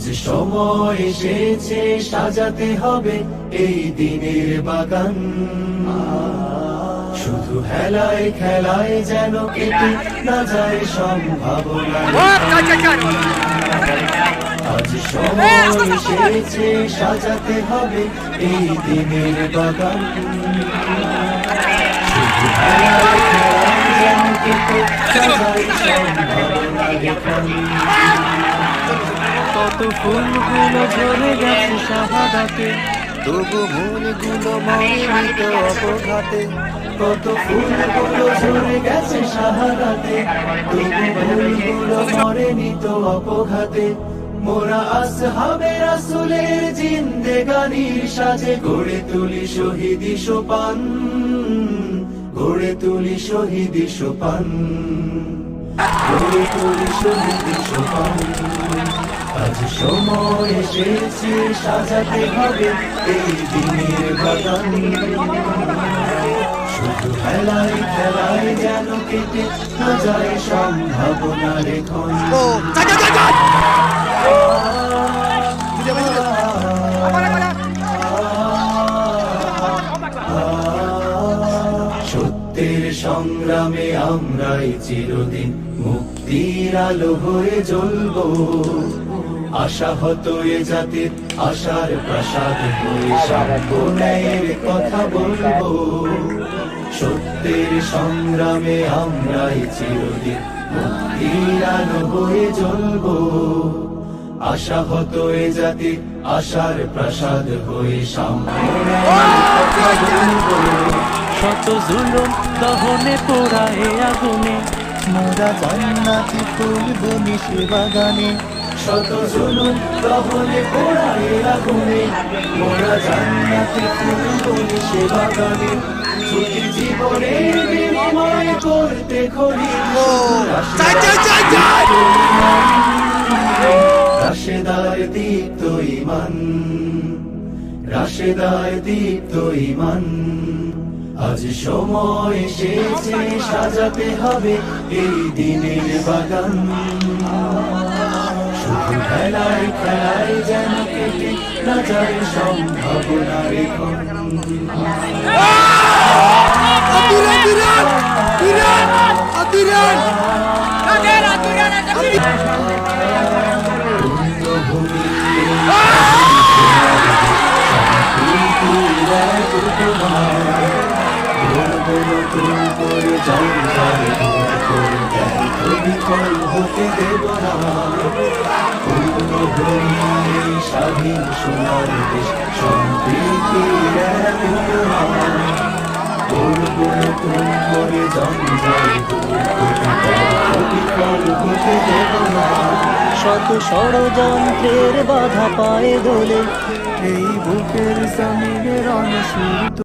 আজ সময় এসেছে সাজাতে হবে এই দিনের বাগান। শুধু হেলায় খেলায় যেন কেটে না যায় সম্ভাবনা। আজ সময় এসেছে সাজাতে হবে এই দিনের বাগান। শুধু হেলায় খেলায় যেন কেটে না যায় সম্ভাবনা। কত ফুলগুলো ঝরে গেছে শাহাদাতে, তবু মনগুলো মরেনি তো অপঘাতে। কত ফুলগুলো ঝরে গেছে শাহাদাতে, তবু ফুলগুলো মরেনি তো অপঘাতে। মোরা আসহাবে রাসূলের জিন্দেগানির সাজে গড়ে তুলি শহীদি সোপান, গড়ে তুলি শহীদি সোপান, গড়ে তুলি শহীদি সোপান। আজ সময় এসেছে সাজাতে হবে এই দিনের বাগান। শুধু খেলায় খেলায় যেন কেটে না যায় সম্ভাবনার ক্ষণ। সত্যের সংগ্রামে আমরাই চিরদিন মুক্তির আলো হয়ে জ্বলবো। আশাহত এ জাতির আশার প্রাসাদ হয়ে সাম্যের কথা বলবো। সত্যের সংগ্রামে আমরাই চিরদিন মুক্তির আলো হয়ে জ্বলবো। আশাহত এ জাতির আশার প্রাসাদ হয়ে সাম্যের কথা বলবো। শত জুলুম দহনে পোড়া এ আগুনে, মোরা জান্নাতি তুলব নিশি বাগানে। শত জুলুম দহনে পোড়া এ আগুনে, মোরা জান্নাতে তুলব নিশি বাগানে। ছুটি জীবনের বিনিময় করতে খড়ি রাশেদার দীপ্ত ঈমান, রাশেদার দীপ্ত ঈমান। আজ সময় এসেছে সাজাতে হবে এই দিনের বাগান। শুধু খেলায় খেলায় যেন কেটে না যায় সম্ভাবনার ক্ষণ। হতে দেব না স্বাধীন সোনার দেশ সম্প্রীতির করে জঞ্জাল হতে দেব না। শত ষড়যন্ত্রের বাধা পায়ে দোলে, এই বুকের জমিনের অনসূরিত